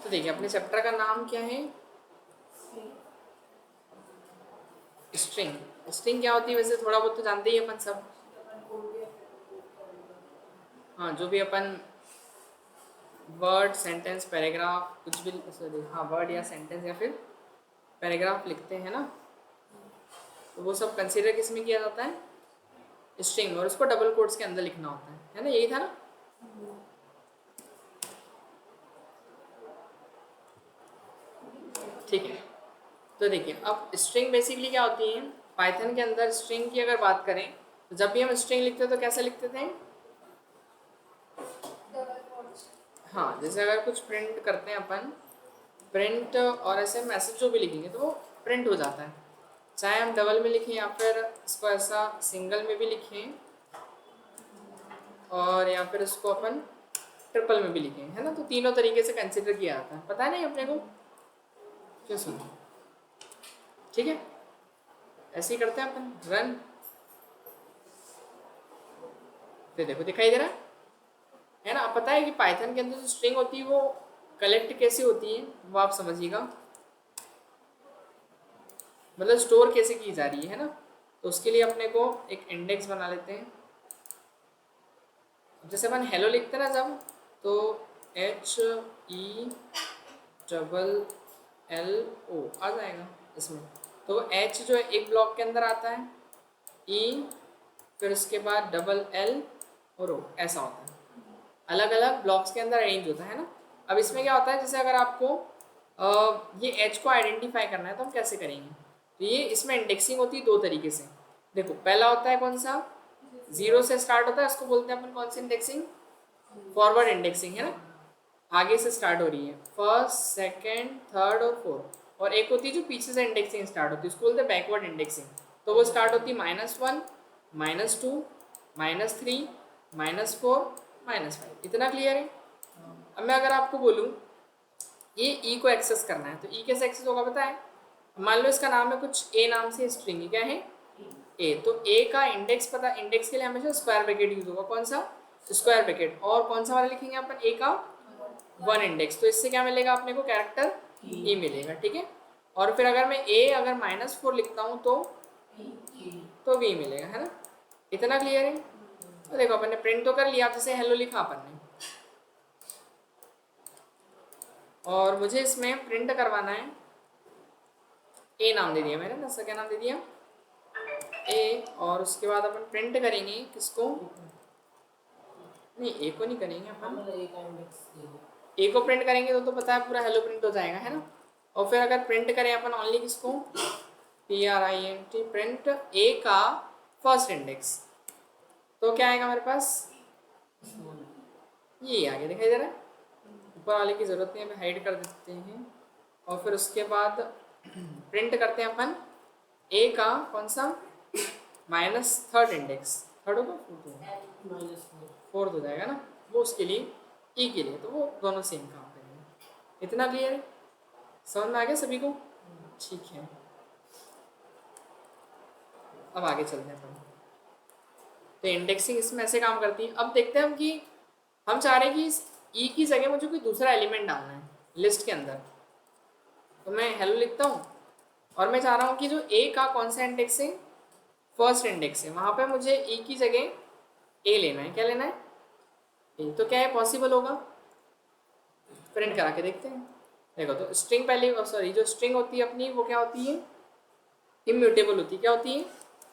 तो देखिए अपने चैप्टर का नाम क्या है, स्ट्रिंग। स्ट्रिंग क्या होती है वैसे थोड़ा बहुत तो जानते ही अपन सब। हाँ, जो भी अपन वर्ड, सेंटेंस, पैराग्राफ कुछ भी, सॉरी हाँ, वर्ड या सेंटेंस या फिर पैराग्राफ लिखते हैं ना, तो वो सब कंसीडर किस में किया जाता है, स्ट्रिंग, और उसको डबल कोट्स के अंदर लिखना होता है ना, यही था ना। ठीक है, तो देखिए अब स्ट्रिंग बेसिकली क्या होती है, पाइथन के अंदर स्ट्रिंग की अगर बात करें तो जब भी हम स्ट्रिंग लिखते तो कैसे लिखते थे। हाँ, जैसे अगर कुछ प्रिंट करते हैं अपन, प्रिंट और ऐसे मैसेज जो भी लिखेंगे तो वो प्रिंट हो जाता है, चाहे हम डबल में लिखें या फिर इसको ऐसा सिंगल में भी लिखें, और या फिर इसको अपन ट्रिपल में भी लिखें, है ना, तो तीनों तरीके से कंसिडर किया जाता है, पता है नहीं अपने को, क्यों सुनो, ठीक है, ऐसे ही करते हैं अपन रन, तो देखो दिखाई दे रहा है ना। अब पता है कि पाइथन के अंदर जो स्ट्रिंग होती है वो कलेक्ट कैसे होती है, वो आप समझिएगा, मतलब स्टोर कैसे की जा रही है ना। तो उसके लिए अपने को एक इंडेक्स बना लेते हैं, जैसे अपन हेलो लिखते हैं ना जब, तो HELL O आ जाएगा इसमें, तो H जो है एक ब्लॉक के अंदर आता है, E फिर उसके बाद डबल L और O, ऐसा होता है, अलग अलग ब्लॉक्स के अंदर अरेंज होता है ना। अब इसमें क्या होता है, जैसे अगर आपको ये H को आइडेंटिफाई करना है तो हम कैसे करेंगे, तो ये इसमें इंडेक्सिंग होती है दो तरीके से। देखो पहला होता है कौन सा, जीरो से स्टार्ट होता है, उसको बोलते हैं अपन कौन सी इंडेक्सिंग, फॉरवर्ड इंडेक्सिंग, है ना, आगे से स्टार्ट हो रही है, फर्स्ट सेकंड थर्ड और फोर्थ, और एक होती है जो पीछे से इंडेक्सिंग स्टार्ट होती है, उसको बोलते हैं बैकवर्ड इंडेक्सिंग, तो वो स्टार्ट होती है -1 -2 -3 -4 -5, इतना क्लियर है। अब मैं अगर आपको बोलूँ ये ई को एक्सेस करना है, तो ई कैसे एक्सेस होगा पता है, मान लो इसका नाम है कुछ ए नाम से स्ट्रिंग है, क्या है ए, तो ए का इंडेक्स पता, इंडेक्स के लिए हमेशा स्क्वायर ब्रैकेट यूज होगा, कौन सा, स्क्वायर ब्रैकेट, और कौन सा वाला लिखेंगे अपन, ए का वन इंडेक्स, तो इससे क्या मिलेगा अपने को, कैरेक्टर ई मिलेगा, ठीक है। और फिर अगर मैं ए अगर -4 लिखता हूँ तो वी मिलेगा, है ना, इतना क्लियर है। तो देखो अपन ने प्रिंट तो कर लिया, जैसे हेलो लिखा अपन ने, और मुझे इसमें प्रिंट करवाना है, ए नाम दे दिया मैंने, दस क्या नाम दे दिया, ए, और उसके बाद अपन प्रिंट करेंगे किसको, नहीं ए को नहीं करेंगे अपन, ए को प्रिंट करेंगे तो पता है पूरा हेलो प्रिंट हो जाएगा, है ना। और फिर अगर प्रिंट करें अपन ओनली किसको, PRINT, प्रिंट ए का फर्स्ट इंडेक्स, तो क्या आएगा मेरे पास, ये आगे दिखाई दे रहा है, ऊपर वाले की ज़रूरत नहीं है, हाइड कर देते हैं। और फिर उसके बाद प्रिंट करते हैं अपन ए का कौन सा, -3rd इंडेक्स, थर्ड होगा फोर्थ हो जाएगा ना, वो उसके लिए ई के लिए, तो वो दोनों सेम काम करेंगे, इतना क्लियर है, समझ में आ गया सभी को, ठीक है। अब आगे चलते हैं अपन, तो इंडेक्सिंग इसमें ऐसे काम करती है। अब देखते हैं हम कि हम चाह रहे हैं कि इस ई की जगह मुझे कोई दूसरा एलिमेंट डालना है लिस्ट के अंदर, तो मैं हेलो लिखता हूँ, और मैं चाह रहा हूँ कि जो ए का कौन सा इंडेक्स है, फर्स्ट इंडेक्स है, वहाँ पे मुझे ई की जगह ए लेना है, क्या लेना है, ए, तो क्या है पॉसिबल होगा, प्रिंट करा के देखते हैं। देखो तो स्ट्रिंग पहले, सॉरी जो स्ट्रिंग होती है अपनी वो क्या होती है, इम्यूटेबल होती है, क्या होती है,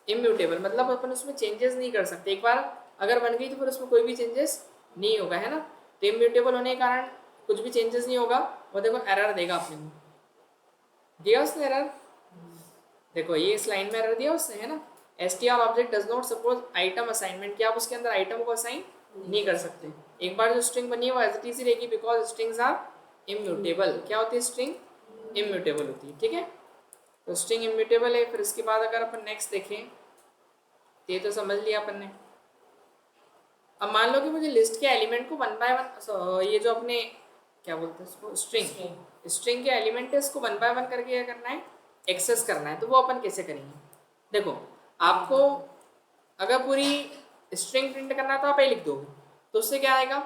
इम्यूटेबल, मतलब अपन उसमें चेंजेस नहीं कर सकते, एक बार अगर बन गई तो फिर उसमें कोई भी चेंजेस नहीं होगा, है ना। तो इम्यूटेबल होने के कारण कुछ भी चेंजेस नहीं होगा, वो देखो एरर देगा अपने को, दिया उसने एरर, देखो ये इस लाइन में एरर दिया उसने, है ना, str object does not suppose item assignment, क्या आप उसके अंदर आइटम को असाइन नहीं कर सकते, एक बार जो स्ट्रिंग बनी है वो एज इट इज रहेगी, बिकॉज स्ट्रिंग्स आर इम्यूटेबल, क्या होती है स्ट्रिंग, इम्यूटेबल होती है, ठीक है। तो स्ट्रिंग इम्यूटेबल है, फिर इसके बाद अगर अपन नेक्स्ट देखें, ये तो समझ लिया अपन ने। अब मान लो कि मुझे लिस्ट के एलिमेंट को 1 बाय 1, ये जो अपने क्या बोलते हैं इसको, स्ट्रिंग, स्ट्रिंग के एलिमेंट है, इसको 1 बाय 1 करके क्या करना है, एक्सेस करना है, तो वो अपन कैसे करेंगे, देखो आपको अगर पूरी स्ट्रिंग प्रिंट करना है तो आप ये लिख दोगे, तो उससे क्या आएगा,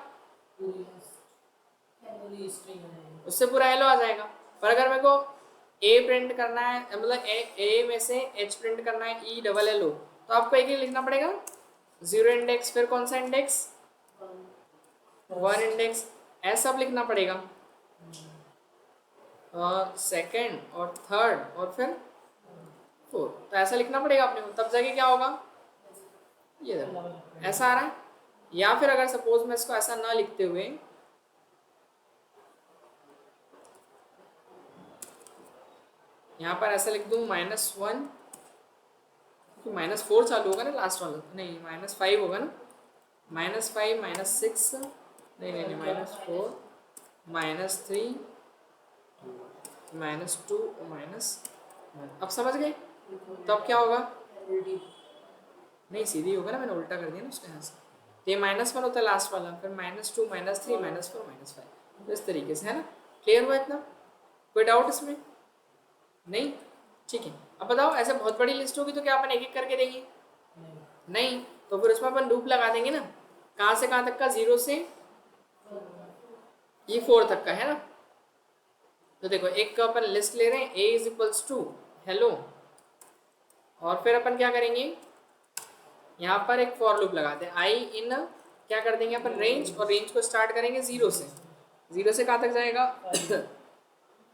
उससे पूरा हेलो आ जाएगा। पर अगर मेरे को ए प्रिंट करना है, मतलब ए में से एच प्रिंट करना है ई डबल एल ओ, तो आपको एक ही लिखना पड़ेगा, 0 इंडेक्स, फिर कौन सा इंडेक्स, 1 इंडेक्स, ऐसा सब लिखना पड़ेगा, और सेकेंड और थर्ड और फिर फोर्थ, तो ऐसा लिखना पड़ेगा अपने को, तब जाके क्या होगा, ये देखो ऐसा आ रहा है। या फिर अगर सपोज मैं इसको ऐसा ना लिखते हुए यहाँ पर ऐसा लिख दूँ -1, क्योंकि -4 चालू होगा ना लास्ट वाला, नहीं -5 होगा ना, -5 -6, नहीं नहीं नहीं -4 -3 -2 -1, अब समझ गए। तो अब क्या होगा, नहीं सीधी होगा ना, मैंने उल्टा कर दिया ना उसके यहाँ से, तो ये -1 होता है लास्ट वाला, फिर -2 -3 -4 -5, तो इस तरीके से है ना। क्लियर हुआ इतना, कोई डाउट इसमें नहीं, ठीक है। अब बताओ ऐसे बहुत बड़ी लिस्ट होगी तो क्या अपन एक एक करके देंगे, नहीं, तो फिर उसमें अपन लूप लगा देंगे ना, कहाँ से कहाँ तक का, 0 से ये 4 तक का है ना। तो देखो एक अपन लिस्ट ले रहे हैं, a is equals to hello, और फिर अपन क्या करेंगे, यहाँ पर एक फॉर लूप लगाते हैं, आई इन क्या कर देंगे अपन रेंज, और रेंज को स्टार्ट करेंगे 0 से, 0 से कहाँ तक जाएगा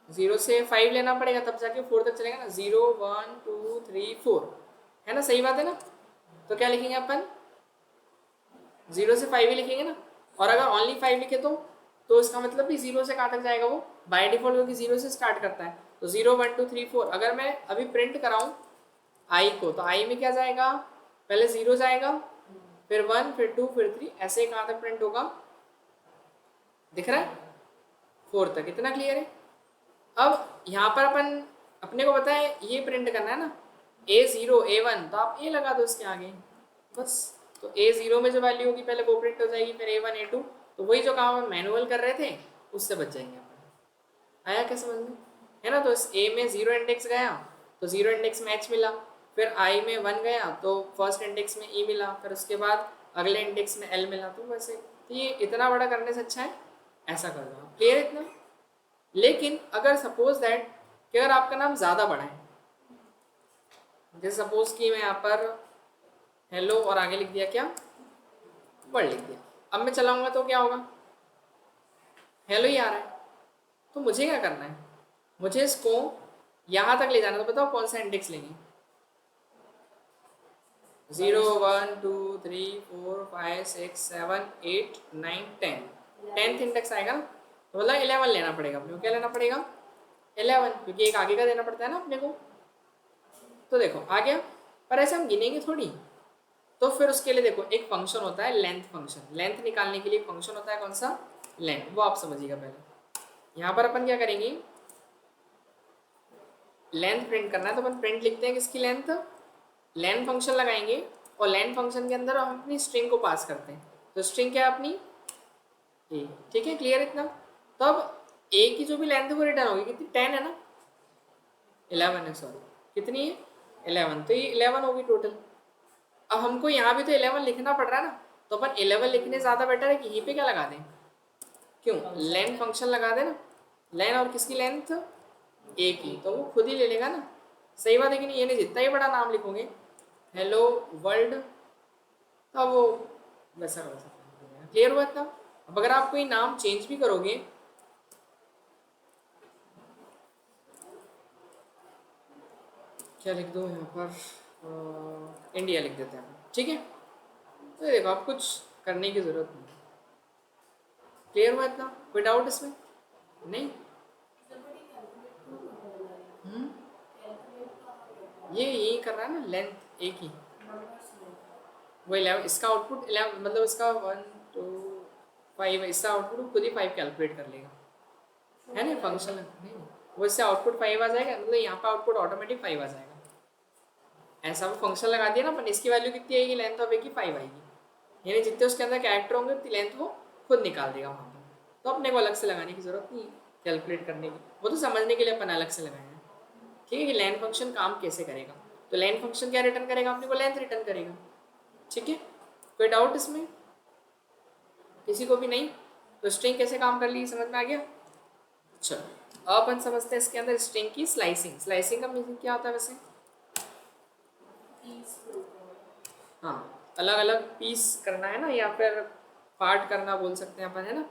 0 से 5 लेना पड़ेगा, तब जाके 4 तक चलेगा ना, 0 1 2 3 4, है ना, सही बात है ना। तो क्या लिखेंगे अपन, 0 से 5 ही लिखेंगे ना, और अगर ओनली 5 लिखे तो इसका मतलब भी 0 से कहाँ तक जाएगा वो, बाय डिफॉल्ट क्योंकि 0 से स्टार्ट करता है, तो 0 1 2 3 4, अगर मैं अभी प्रिंट कराऊँ आई को, तो आई में क्या जाएगा, पहले 0 जाएगा, फिर 1 फिर 2 फिर 3, ऐसे कहाँ तक प्रिंट होगा, दिख रहा है 4 तक, इतना क्लियर है। अब यहाँ पर अपन अपने को पता है ये प्रिंट करना है ना, A0 A1, तो आप A लगा दो इसके आगे बस, तो A0 में जो वैल्यू होगी पहले वो प्रिंट हो जाएगी, फिर A1 A2, तो वही जो काम हम मैनुअल कर रहे थे उससे बच जाएंगे अपन। आया क्या समझ में, है ना। तो इस A में 0 इंडेक्स गया तो 0 इंडेक्स में H मिला, फिर I में 1 गया तो फर्स्ट इंडेक्स में E मिला, फिर उसके बाद अगले इंडेक्स में L मिला, तो वैसे तो ये इतना बड़ा करने से अच्छा है ऐसा कर दो, क्लियर इतना। लेकिन अगर सपोज दैट कि अगर आपका नाम ज़्यादा बड़ा है, जैसे सपोज कि मैं यहाँ पर हेलो और आगे लिख दिया क्या, वर्ड लिख दिया, अब मैं चलाऊंगा तो क्या होगा, हेलो ही आ रहा है, तो मुझे क्या करना है, मुझे इसको यहाँ तक ले जाना, तो बताओ कौन सा इंडेक्स लेंगे, 0 1 2 3 4 5 6 7 8 9 10, 10th इंडेक्स आएगा ना, तो मतलब 11 लेना पड़ेगा अपने को, क्या लेना पड़ेगा 11, क्योंकि एक आगे का देना पड़ता है ना अपने को। तो देखो आ गया, पर ऐसे हम गिनेंगे थोड़ी, तो फिर उसके लिए देखो एक फंक्शन होता है लेंथ फंक्शन, लेंथ निकालने के लिए एक फंक्शन होता है कौन सा, लेंथ, वो आप समझिएगा पहले। यहाँ पर अपन क्या करेंगे, लेंथ प्रिंट करना है तो अपन प्रिंट लिखते हैं किसकी लेंथ, लेंथ फंक्शन लगाएंगे, और लेंथ फंक्शन के अंदर हम अपनी स्ट्रिंग को पास करते हैं, तो स्ट्रिंग क्या है अपनी ए, ठीक है क्लियर इतना। तो अब ए की जो भी लेंथ है वो रिटर्न होगी कितनी, 10 है ना, 11 है सॉरी, कितनी है 11, तो ये 11 होगी टोटल। अब हमको यहाँ भी तो 11 लिखना पड़ रहा है ना, तो अपन 11 लिखने ज़्यादा बेटर है कि यहीं पे क्या लगा दें, क्यों लेंथ फंक्शन लगा दें ना, लेन और किसकी लेंथ ए की, तो वो खुद ही ले लेगा ना, सही बात है कि नहीं, ये नहीं जितना ही बड़ा नाम लिखोगे हेलो वर्ल्ड, तब वो वैसा कर सकते हैं, क्लियर हुआ इतना। अब अगर आप कोई नाम चेंज भी करोगे, क्या लिख दो यहाँ पर, इंडिया लिख देते हैं, ठीक है। तो देखो आप कुछ करने की ज़रूरत नहीं, क्लियर हुआ इतना, कोई डाउट इसमें नहीं। ये यही कर रहा है ना, लेंथ एक ही, वो 11, इसका आउटपुट 11 मतलब इसका 1 2 5, इसका आउटपुट खुद ही 5 कैलकुलेट कर लेगा, है ना फंक्शन नहीं, वो इससे आउटपुट 5 आ जाएगा, मतलब यहाँ पे आउटपुट ऑटोमेटिक 5 आ जाएगा, ऐसा वो फंक्शन लगा दिया ना अपन, इसकी वैल्यू कितनी आएगी, लेंथ ऑफ ए की 5 आएगी, यानी जितने उसके अंदर कैरेक्टर होंगे उतनी लेंथ वो खुद निकाल देगा वहाँ पर, तो अपने को अलग से लगाने की जरूरत नहीं कैलकुलेट करने की, वो तो समझने के लिए अपन अलग से लगाए हैं, ठीक है कि लेंथ फंक्शन काम कैसे करेगा। तो लेंथ फंक्शन क्या रिटर्न करेगा, अपने को लेंथ रिटर्न करेगा, ठीक है। कोई डाउट इसमें किसी को भी नहीं, तो स्ट्रिंग कैसे काम कर ली, समझ में आ गया। चलो अब अपन समझते हैं इसके अंदर स्ट्रिंग की स्लाइसिंग। स्लाइसिंग का मीनिंग क्या होता है वैसे? हाँ, अलग अलग पीस करना है ना, या फिर पार्ट करना बोल सकते हैं अपन, है ना।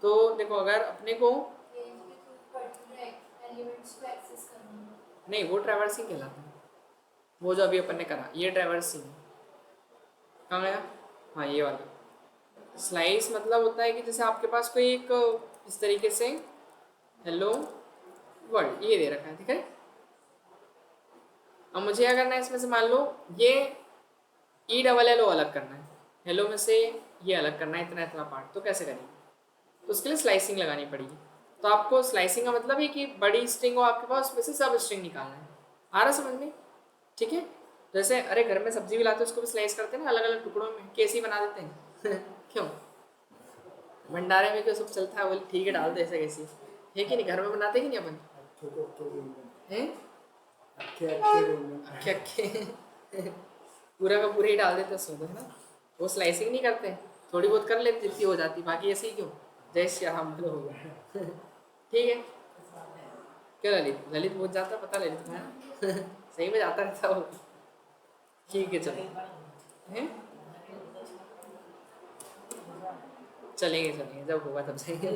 तो देखो अगर अपने को नहीं, वो ट्रैवर्सिंग कहलाता है, वो जो अभी अपन ने करा ये ट्रैवर्सिंग। कहाँ गया? हाँ ये वाला। स्लाइस मतलब होता है कि जैसे आपके पास कोई एक इस तरीके से हेलो वर्ल्ड ये दे रखा है, ठीक है। अब मुझे क्या करना है इसमें से, मान लो ये ई डबल एल ओ अलग करना है, हेलो में से ये अलग करना है, इतना इतना पार्ट, तो कैसे करेंगे? तो उसके लिए स्लाइसिंग लगानी पड़ेगी। तो आपको स्लाइसिंग का मतलब है कि बड़ी स्ट्रिंग हो आपके पास, उसमें से सब स्ट्रिंग निकालना है। आ रहा समझ में? ठीक है। जैसे अरे घर में सब्जी भी लाते हैं, उसको भी स्लाइस करते हैं ना अलग अलग टुकड़ों में, कैसी बना देते हैं क्यों? भंडारे में क्यों सब चलता है, बोले ठीक है डाल दे ऐसे कैसी है कि नहीं, घर में बनाते कि नहीं अपन हैं? अक्खे अक्खे पूरा का पूरा ही डाल देते उसमें, है ना। वो स्लाइसिंग नहीं करते, थोड़ी बहुत कर लेते जितनी हो जाती, बाकी ऐसे ही क्यों, जय श्री राम बोलो हो गया ठीक है। क्यों ललित, ललित बहुत जाता पता ललित को, है ना सही में जाता रहता वो। ठीक है चलो, हैं चलेंगे चलेंगे, जब होगा तब जाएंगे।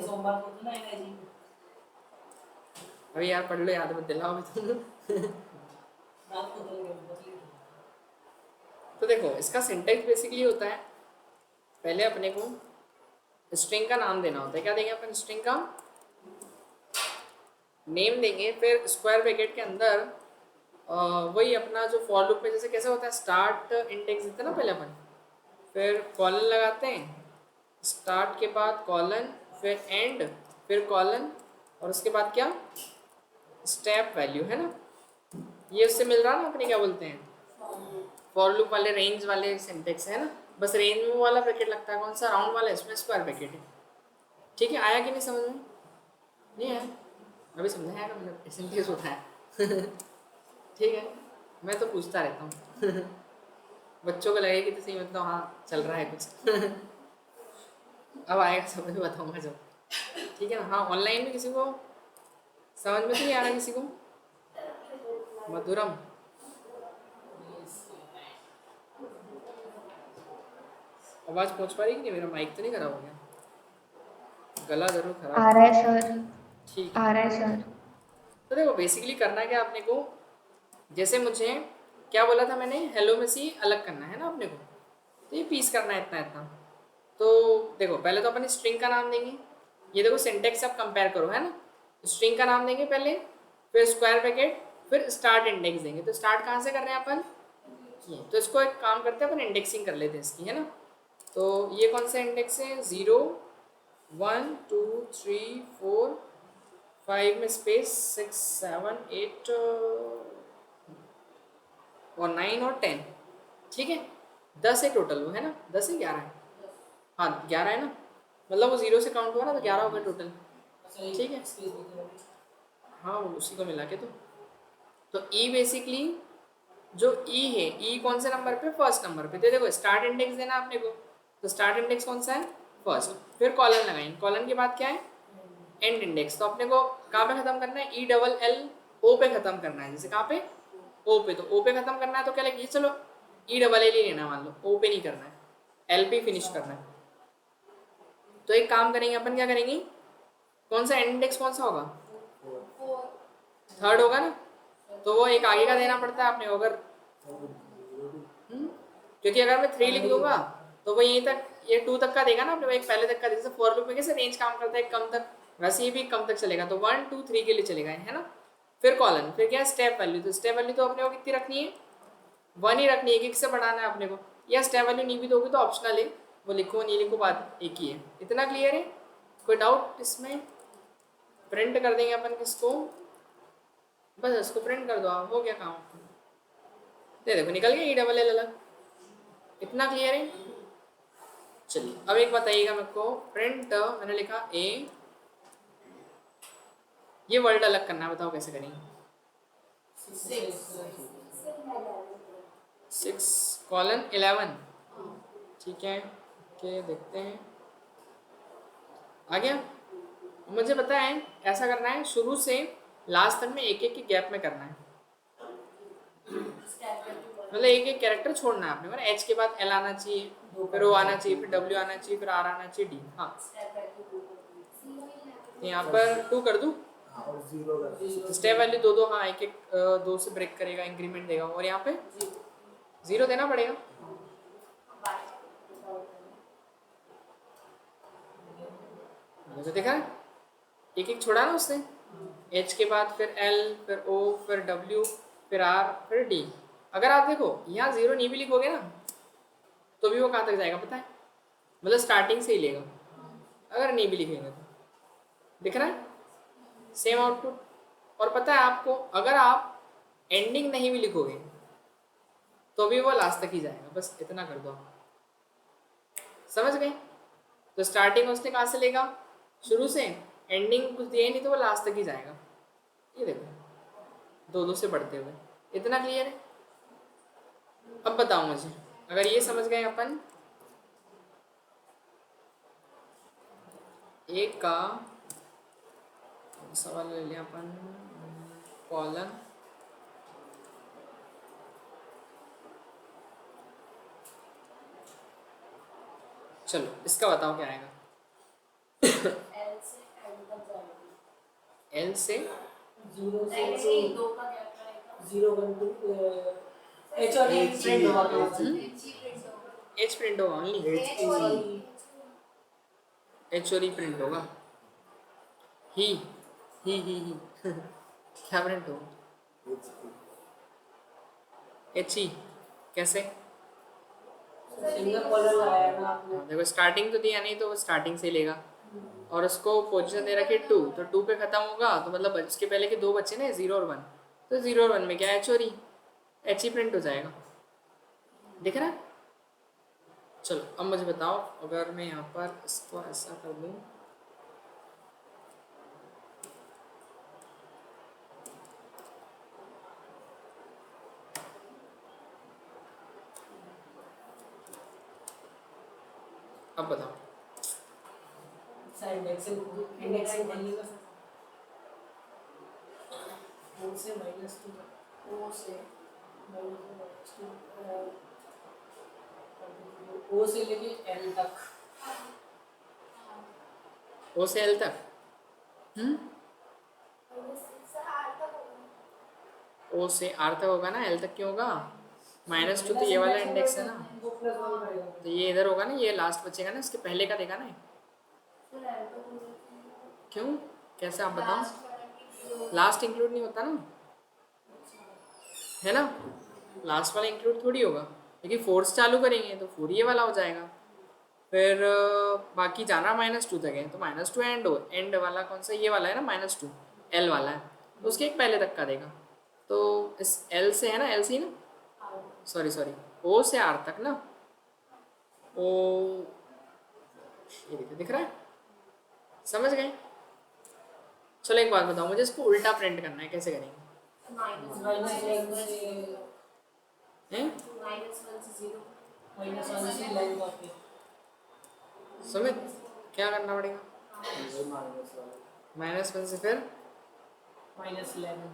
अभी यार पढ़ लो, याद मत दिलाओ अभी तुम तो देखो इसका सिंटेक्स बेसिकली होता है, पहले अपने को स्ट्रिंग का नाम देना होता है। क्या देंगे अपन? स्ट्रिंग का नेम देंगे, फिर स्क्वायर ब्रैकेट के अंदर वही अपना जो फॉर लूप में जैसे कैसे होता है, स्टार्ट इंडेक्स देते हैं ना पहले अपन, फिर कॉलन लगाते हैं, स्टार्ट के बाद कॉलन, फिर एंड, फिर कॉलन, और उसके बाद क्या, स्टेप वैल्यू, है ना। ये उससे मिल रहा ना अपने क्या बोलते हैं, फॉर लूप वाले रेंज वाले सिंटेक्स है ना। बस रेंज में वाला ब्रैकेट लगता है, कौन सा राउंड वाला, इसमें स्क्वायर ब्रैकेट है। ठीक है, आया कि नहीं समझ में? नहीं आया? अभी समझाया का मतलब सिंटेक्स होता है ठीक है, मैं तो पूछता रहता हूँ बच्चों को लगे कि तो सही, मतलब हाँ चल रहा है कुछ अब आएगा समझ में, बताऊंगा जब। ठीक है ना। हाँ ऑनलाइन में किसी को समझ में तो नहीं आ रहा, किसी को मधुरम आवाज़ पहुँच पा रही कि नहीं? मेरा माइक तो नहीं खराब हो गया? गला जरूर खराब आ रहा है सर, ठीक आ रहा है। है सर। तो देखो बेसिकली करना क्या अपने को, जैसे मुझे क्या बोला था मैंने, हेलो में से अलग करना है ना अपने को, तो ये पीस करना है इतना इतना। तो देखो पहले तो अपन स्ट्रिंग का नाम देंगे, ये देखो सिंटेक्स आप कंपेयर करो, है ना। स्ट्रिंग का नाम देंगे पहले, फिर स्क्वायर ब्रैकेट, फिर स्टार्ट इंडेक्स देंगे। तो स्टार्ट कहाँ से कर रहे हैं अपन, ये तो इसको एक काम करते हैं अपन, इंडेक्सिंग कर लेते हैं इसकी, है ना। तो ये कौन सा इंडेक्स है, 0 1 2 3 4 5 में स्पेस 6 7 8 और 9 और 10, ठीक है। 10 है टोटल वो, है ना, 10 है 11 है, हाँ 11 है ना, मतलब वो 0 से काउंट हुआ ना, तो 11 हो गए टोटल, ठीक है। हाँ वो उसी को मिला के तो ई बेसिकली जो ई है, ई कौन से नंबर पे, फर्स्ट नंबर पे। तो देखो स्टार्ट इंडेक्स देना आपने को, तो स्टार्ट इंडेक्स कौन सा है, फर्स्ट, फिर कॉलन लगाएंगे, कॉलन के बाद क्या है, एंड इंडेक्स। तो अपने को कहाँ पे खत्म करना है, ई डबल एल ओ पे खत्म करना है, जैसे कहाँ पे, ओ पे। तो ओ पे खत्म करना है तो क्या लगे, चलो ई डबल एल ही लेना, मान लो ओ पे नहीं करना है, एल पे फिनिश करना है। तो एक काम करेंगे अपन, क्या करेंगे, कौन सा एंड इंडेक्स कौन सा होगा, थर्ड होगा ना, तो वो एक आगे का देना पड़ता है आपने को। अगर क्योंकि अगर मैं 3 लिख दूंगा तो वो यहीं तक, ये 2 तक का देगा ना अपने को, एक पहले तक का। जैसे फॉर लूप में कैसे रेंज काम करता है कम तक, वैसे ये भी कम तक चलेगा, तो 1 2 3 के लिए चलेगा, है ना। फिर कॉलन, फिर क्या है, स्टेप वैल्यू। तो स्टेप वैल्यू तो अपने को कितनी रखनी है, 1 ही रखनी है, एक से बढ़ाना है अपने को। या स्टेप वैल्यू नहीं भी दोगे तो ऑप्शनल है, वो लिखो नहीं लिखो बात एक ही है। इतना क्लियर है, कोई डाउट इसमें? प्रिंट कर देंगे अपन किसको, बस इसको प्रिंट कर दो आप, हो गया काम। दे देखो निकल गया ई डबल एल अलग, इतना क्लियर है। चलिए अब एक बताइएगा मेरे को, प्रिंट मैंने लिखा ए, ये वर्ड अलग करना है, बताओ कैसे करेंगे। 6 कॉलन 11, ठीक है। ओके देखते हैं, आ गया? मुझे पता है ऐसा करना है, शुरू से लास्ट तक में एक एक के गैप में करना है, मतलब एक एक कैरेक्टर छोड़ना है आपने, मतलब एच के बाद एल आना चाहिए, फिर ओ आना चाहिए, फिर डब्ल्यू आना चाहिए, फिर आर आना चाहिए, डी। हाँ यहाँ पर 2 कर दूँ, स्टेप वैल्यू 2 हाँ, एक एक 2 से ब्रेक करेगा, इंक्रीमेंट देगा, और यहाँ पे 0 देना पड़ेगा। तो देखा एक एक छोड़ा ना उसने, एच के बाद फिर एल, फिर ओ, फिर डब्ल्यू, फिर आर, फिर डी। अगर आप देखो यहाँ 0 नहीं भी लिखोगे ना तो भी वो कहाँ तक जाएगा पता है, मतलब स्टार्टिंग से ही लेगा, अगर नहीं भी लिखेंगे तो। दिख रहा है सेम आउटपुट। और पता है आपको, अगर आप एंडिंग नहीं भी लिखोगे तो भी वो लास्ट तक ही जाएगा, बस इतना कर दो आप, समझ गए? तो स्टार्टिंग उसने कहाँ से लेगा, शुरू से, एंडिंग कुछ दिया ही नहीं तो वो लास्ट तक ही जाएगा। ये देखो 2 2 से बढ़ते हुए, इतना क्लियर है? अब बताओ मुझे, अगर ये समझ गए अपन, एक का सवाल ले लिया अपन, कॉलन, चलो इसका बताओ क्या आएगा। एल से 0 से 2 का गैप रहेगा, 0 1 2 एच और ई प्रिंट होगा, एच प्रिंट होगा, ओनली एच और ई प्रिंट होगा, ही क्या प्रिंट होगा, एच ई कैसे? सिंगल कॉलर लगाया ना आपने, देखो स्टार्टिंग तो दिया नहीं तो वो स्टार्टिंग से ही लेगा, और उसको पोजीशन दे रखी 2, तो 2 पे खत्म होगा, तो मतलब उसके पहले के 2 बच्चे ना 0 और 1, तो 0 और 1 में क्या एच और ई, एच ई प्रिंट हो जाएगा। दिख रहा है? चलो अब मुझे बताओ, अगर मैं यहाँ पर इसको ऐसा कर दूँ, अब बताओ इंडेक्सिंग बनेगा ओ से -2, ओ से -2, ओ से लेके एल तक, ओ से एल तक, ओ से आर तक होगा ना, एल तक क्यों होगा, -2 तो ये वाला इंडेक्स है ना, तो ये इधर होगा ना, ये लास्ट बचेगा ना, इसके पहले का देखा ना, क्यों, कैसे आप बताओ, लास्ट इंक्लूड नहीं होता ना, है ना, लास्ट वाला इंक्लूड थोड़ी होगा, लेकिन फोर्स चालू करेंगे तो फोर ये वाला हो जाएगा, फिर बाकी जाना -2 तक है, तो -2 एंड हो, एंड वाला कौन सा, ये वाला है ना -2, एल वाला है, तो उसके एक पहले तक का देगा, तो इस एल से है ना, एल सी ना, सॉरी ओ से आर तक ना, ओ, ये देखो दिख रहा है, समझ गए? चलो एक बात बताओ मुझे, इसको उल्टा प्रिंट करना है, कैसे करेंगे? हैं? सुमित क्या करना पड़ेगा, -1 से फिर -11,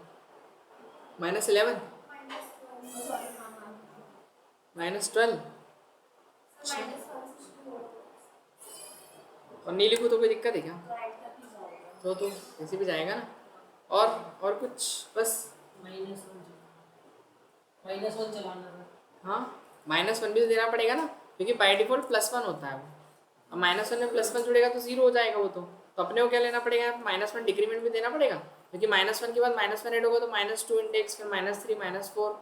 -11, -12, और नहीं लिखूँ तो कोई दिक्कत है क्या? तो ऐसे भी जाएगा ना, और कुछ बस, -1 चलाना है, हाँ -1 भी तो देना पड़ेगा ना, क्योंकि बाय डिफॉल्ट +1 होता है वो, अब -1 में +1 जुड़ेगा तो 0 हो जाएगा वो, तो अपने को क्या लेना पड़ेगा, -1 डिक्रीमेंट भी देना पड़ेगा, क्योंकि -1 के बाद -1 ऐड होगा तो -2 इंडेक्स, फिर -3 -4,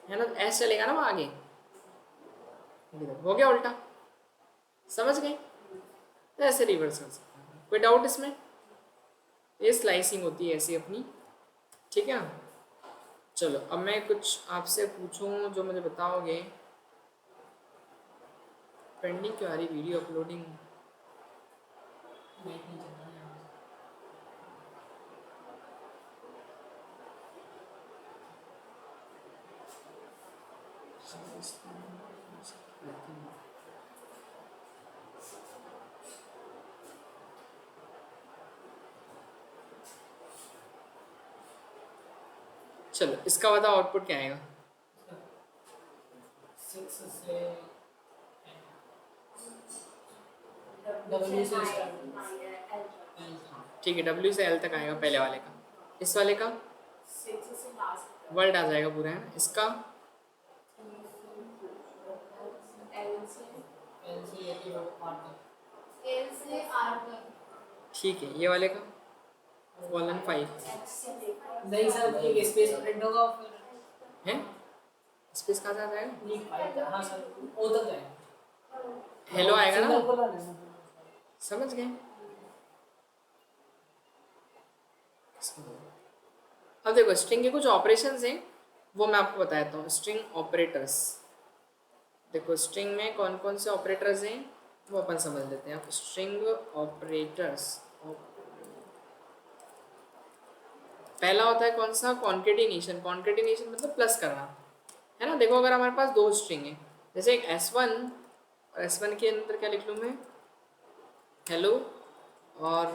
है ना, ऐसे चलेगा ना वो आगे, हो गया उल्टा, समझ गए? तो ऐसे रिवर्स कर सकते हैं, कोई डाउट इसमें? ये स्लाइसिंग होती है ऐसी अपनी, ठीक है। चलो अब मैं कुछ आपसे पूछूं जो मुझे बताओगे, पेंडिंग क्यों आ रही वीडियो अपलोडिंग, चलो इसका बताओ आउटपुट क्या आएगा। 6 से W से स्टार्ट। ठीक है, डब्ल्यू से एल तक आएगा पहले वाले का। इस वाले का वर्ड आ जाएगा पूरा, है ना। इसका L से लेके R तक। ठीक है, ये वाले का कॉलन 5 नहीं सर, एक स्पेस प्रिंट होगा फिर है। स्पेस कहाँ से आ जाएगा? नहीं 5। हाँ सर, O तक जाएगा। हेलो आएगा ना, सिंगल खोला नहीं। समझ गए। अब देखो स्ट्रिंग के कुछ ऑपरेशंस हैं, वो मैं आपको बताता हूँ। स्ट्रिंग ऑपरेटर्स, देखो स्ट्रिंग में कौन कौन से ऑपरेटर्स हैं वो अपन समझ लेते हैं। अब स्ट्रिंग ऑपरेटर्स, पहला होता है कौन सा? कॉन्केटिनेशन। कॉन्केटिनेशन मतलब प्लस करना, है ना। देखो अगर हमारे पास दो स्ट्रिंग है, जैसे एक S1 और S1 के अंदर क्या लिख लूँ मैं? हेलो, और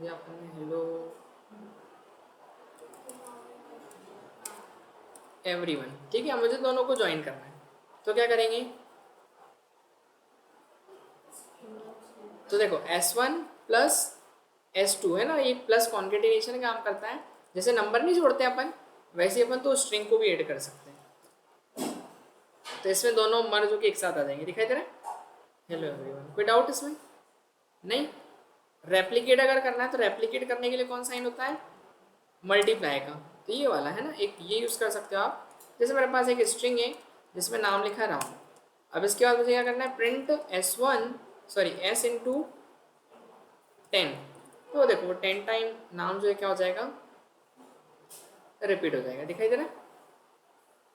अपन ने हेलो एवरीवन, ठीक है। मुझे दोनों को ज्वाइन करना है, तो क्या करेंगे? तो देखो S1 प्लस S2 है ना, ये प्लस कॉन्केटिनेशन काम करता है। जैसे नंबर नहीं जोड़ते अपन, वैसे अपन तो स्ट्रिंग को भी ऐड कर सकते हैं। तो इसमें दोनों मर्ज होकर एक साथ आ जाएंगे, दिखाई दे रहा है? Hello everyone. कोई डाउट इसमें? नहीं। रेप्लिकेट अगर करना है तो रेप्लिकेट करने के लिए कौन साइन होता है? मल्टीप्लाई का। तो ये वाला है ना, एक ये यूज़ कर सकते हो आप। जैसे मेरे पास एक स्ट्रिंग है जिसमें नाम लिखा है राम। अब इसके बाद मुझे क्या करना है? Print S into 10। तो देखो वो 10 टाइम नाम जो है क्या हो जाएगा? रिपीट हो जाएगा, दिखाई दे रहा है?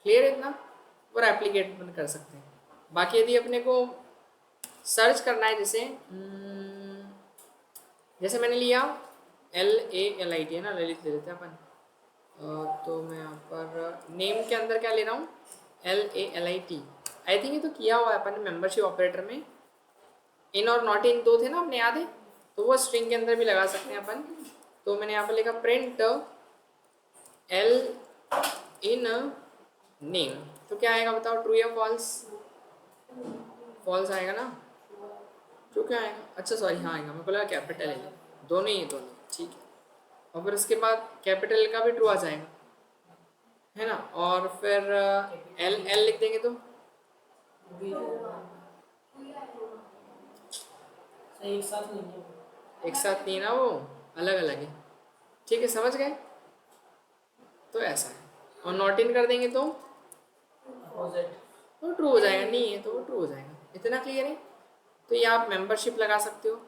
क्लियर है इतना? वो एप्लीकेट कर सकते हैं। बाकी यदि अपने को सर्च करना है, जैसे मैंने लिया LALIT है ना, ललित ले लेते हैं अपन। तो मैं यहाँ पर नेम के अंदर क्या ले रहा हूँ? LALIT। आई थिंक ये तो किया हुआ है अपन ने मेंबरशिप ऑपरेटर में। इन और नॉट इन दो थे ना अपने, याद है? तो वो स्ट्रिंग के अंदर भी लगा सकते हैं अपन। तो मैंने यहाँ पर लिखा प्रिंट L इन नेम। तो क्या आएगा बताओ? ट्रू या फॉल्स? फॉल्स आएगा ना। ट्रू क्या आएगा? अच्छा सॉरी, हाँ आएगा। मेरे को लगा कैपिटल है, दोनों ही है, दोनों ठीक है। और फिर उसके बाद कैपिटल का भी ट्रू आ जाएगा, है ना। और फिर L लिख देंगे तो एक साथ नहीं है। एक साथ नहीं ना, वो अलग अलग है, ठीक है। समझ गए? तो ऐसा है। और नॉट इन कर देंगे तो अपोजिट वो ट्रू हो जाएगा, नहीं है तो वो ट्रू हो जाएगा। इतना क्लियर है? तो ये आप मेंबरशिप लगा सकते हो।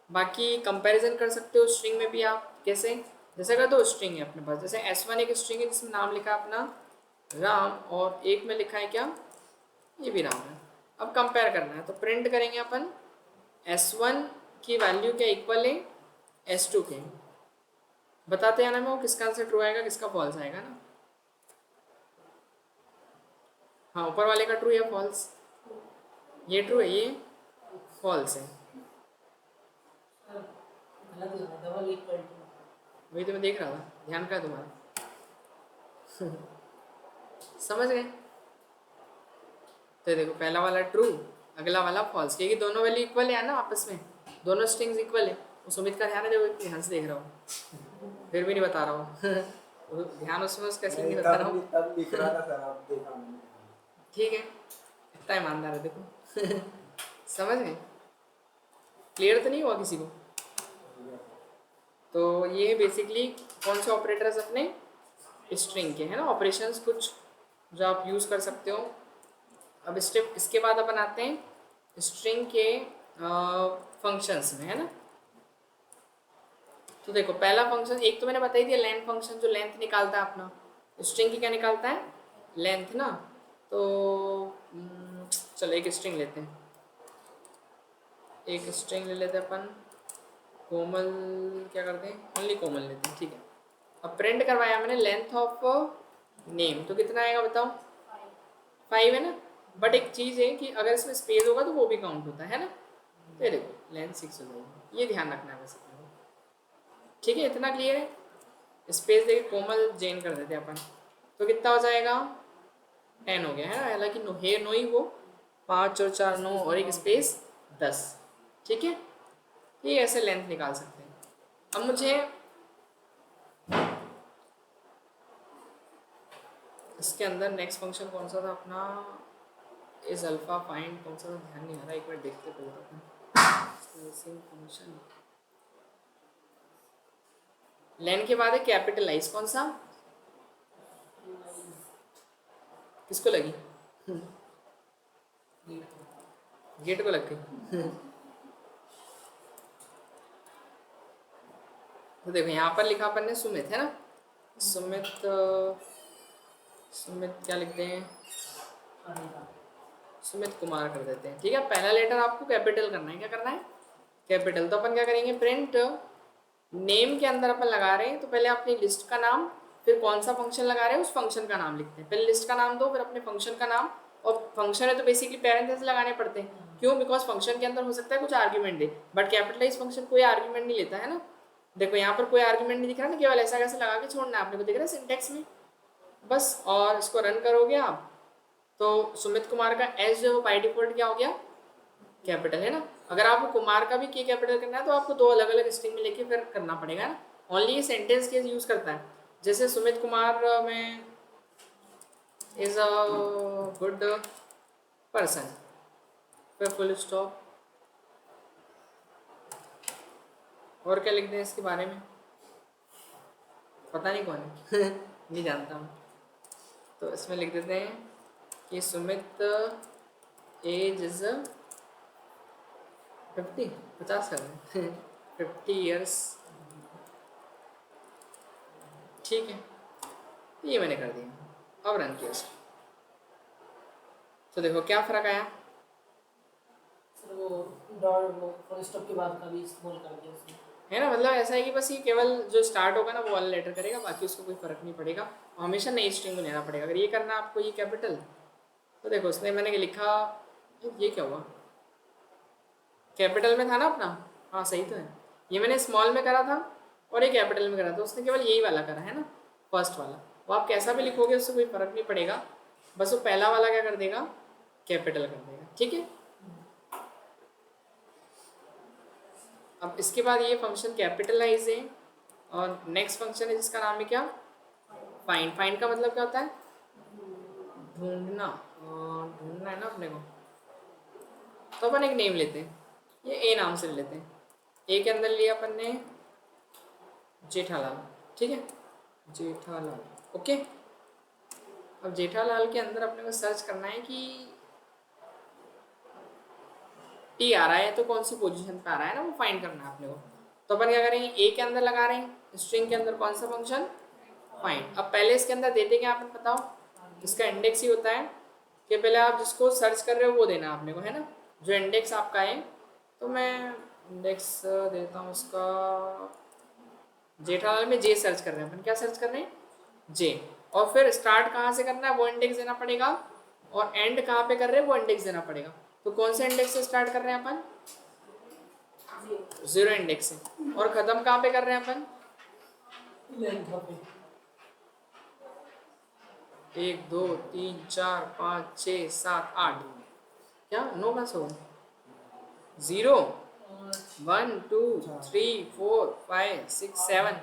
बाकी कंपैरिजन कर सकते हो स्ट्रिंग में भी आप। कैसे? जैसे अगर दो स्ट्रिंग है अपने पास, जैसे S1 एक स्ट्रिंग है जिसमें नाम लिखा है अपना राम, और एक में लिखा है क्या? ये भी राम है। अब कंपेयर करना है तो प्रिंट करेंगे अपन S1 की वैल्यू क्या इक्वल है S2 के। बताते हैं ना मैं, वो किसका आंसर ट्रू आएगा किसका फॉल्स आएगा ना। हाँ, ऊपर वाले का ट्रू या फॉल्स? ये ट्रू है, ये फॉल्स है। गलत है, डबल इक्वल टू। वही तो मैं देख रहा था, ध्यान का तुम्हारा। समझ गए? तो देखो पहला वाला ट्रू, अगला वाला फॉल्स, क्योंकि दोनों वैल्यू इक्वल है ना आपस में, दोनों स्ट्रिंग्स इक्वल है। उस उम्मीद का ध्यान है, देखो ध्यान से देख रहा हूँ, फिर भी नहीं बता रहा हूँ। ध्यान उसमें उसका इसलिए नहीं बता रहा हूँ। तब लिख रहा था सर, आप देखा मैंने। ठीक है, इतना ईमानदार है देखो। समझ गए? क्लियर तो नहीं हुआ किसी को? तो ये बेसिकली कौन से ऑपरेटर्स अपने स्ट्रिंग के, है ना, ऑपरेशंस कुछ जो आप यूज़ कर सकते हो। अब स्टेप इसके बाद अपन आते हैं स्ट्रिंग के फंक्शंस में, है ना। तो देखो पहला फंक्शन एक तो मैंने बता ही दिया, लेंथ फंक्शन, जो लेंथ निकालता है अपना स्ट्रिंग की। क्या निकालता है? लेंथ ना। तो चलो एक स्ट्रिंग लेते हैं, एक स्ट्रिंग ले लेते हैं अपन कोमल। क्या करते हैं? ओनली कोमल लेते हैं, ठीक है। अब प्रिंट करवाया मैंने लेंथ ऑफ नेम, तो कितना आएगा बताओ? 5 है ना। बट एक चीज़ है कि अगर इसमें स्पेस होगा तो वो भी काउंट होता है ना। तो ये देखो लेंथ 6 हो जाएगी, ये ध्यान रखना है वैसे। ठीक है, इतना क्लियर है? स्पेस देके कोमल जैन कर देते अपन, तो कितना हो जाएगा 10 हो गया है ना, हालांकि नो है नो ही वो, 5 और 4 9 और एक स्पेस 10। ठीक है, ये ऐसे लेंथ निकाल सकते हैं। अब मुझे इसके अंदर नेक्स्ट फंक्शन कौन सा था अपना, इस अल्फा फाइंड कौन सा था, ध्यान नहीं आ रहा, एक बार देखते पहले अपन फंक्शन। लेन के बाद है कैपिटलाइज, कौन सा, किसको लगी, गेट को लग गई। तो देखो यहाँ पर लिखा अपन ने सुमित है ना, सुमित सुमित क्या लिखते हैं, सुमित कुमार कर देते हैं। ठीक है, पहला लेटर आपको कैपिटल करना है, क्या करना है कैपिटल। तो अपन क्या करेंगे, प्रिंट नेम के अंदर अपन लगा रहे हैं तो पहले अपनी लिस्ट का नाम, फिर कौन सा फंक्शन लगा रहे हैं उस फंक्शन का नाम लिखते हैं। पहले लिस्ट का नाम दो, फिर अपने फंक्शन का नाम, और फंक्शन है तो बेसिकली पैरेंथेसिस लगाने पड़ते हैं, क्यों, बिकॉज फंक्शन के अंदर हो सकता है कुछ आर्ग्यूमेंट दे, बट कैपिटलाइज फंक्शन कोई आर्ग्यूमेंट नहीं लेता है ना। देखो यहाँ पर कोई आर्ग्यूमेंट नहीं दिख रहा ना, केवल ऐसा कैसे लगा के छोड़ना है, आपने को दिख रहा है सिंटेक्स में बस। और इसको रन करोगे आप तो सुमित कुमार का एस जो बाई डिफॉल्ट क्या हो गया कैपिटल है ना। अगर आपको कुमार का भी के कैपिटल करना है तो आपको दो अलग अलग स्ट्रिंग में लेके फिर करना पड़ेगा ना। ओनली ये सेंटेंस केस यूज करता है, जैसे सुमित कुमार में इज अ गुड पर्सन, फिर फुल स्टॉप, और क्या लिख दें इसके बारे में, पता नहीं कौन है नहीं जानता हूँ। तो इसमें लिख देते हैं कि सुमित एज इज 50 कर रहे 50 ईयर्स। ठीक है, ये मैंने कर दिया, अब रन किया इसको तो देखो क्या फर्क आया। सर वो डॉट वो फुल स्टॉप के बाद का भी इस्तेमाल कर दिया उसने, है ना, मतलब ऐसा है कि बस ये केवल जो स्टार्ट होगा ना वो वाला लेटर करेगा, बाकी उसको कोई फर्क नहीं पड़ेगा, हमेशा नई स्ट्रिंग में लेना पड़ेगा। अगर ये करना आपको ये कैपिटल, तो देखो उसने मैंने लिखा, ये क्या हुआ, कैपिटल में था ना अपना, हाँ सही तो है, ये मैंने स्मॉल में करा था और ये कैपिटल में करा था, उसने केवल यही वाला करा है ना फर्स्ट वाला। वो आप कैसा भी लिखोगे उससे कोई फर्क नहीं पड़ेगा, बस वो पहला वाला क्या कर देगा कैपिटल कर देगा। ठीक है, अब इसके बाद ये फंक्शन कैपिटलाइज है, और नेक्स्ट फंक्शन है जिसका नाम है क्या फाइंड। फाइंड का मतलब क्या होता है ढूंढना, ढूंढना है ना अपने को। तो अपन एक नेम लेते हैं, ये ए नाम से लेते हैं, ए के अंदर लिया अपन ने जेठालाल। ठीक है, जेठालाल, ओके। अब जेठालाल के अंदर अपने को सर्च करना है कि टी आ रहा है तो कौन सी पोजीशन पे आ रहा है ना, वो फाइंड करना है अपने को। तो अपन क्या करेंगे, ए के अंदर लगा रहे हैं, स्ट्रिंग के अंदर कौन सा फंक्शन फाइंड। अब पहले इसके अंदर देते क्या अपन बताओ, इसका इंडेक्स ही होता है कि पहले आप जिसको सर्च कर रहे हो वो देना आपने को है ना, जो इंडेक्स आपका है। तो मैं इंडेक्स देता हूँ उसका, जेठालाल में जे सर्च कर रहे हैं अपन, क्या सर्च कर रहे हैं जे, और फिर स्टार्ट कहाँ से करना है वो इंडेक्स देना पड़ेगा, और एंड कहाँ पे कर रहे हैं वो इंडेक्स देना पड़ेगा। तो कौन से इंडेक्स से स्टार्ट कर रहे हैं अपन, 0 इंडेक्स से, और खत्म कहाँ पे कर रहे हैं अपन 1 2 3 4 5 6 7 8, क्या 9 का 0 1 2 3 4 5 6 7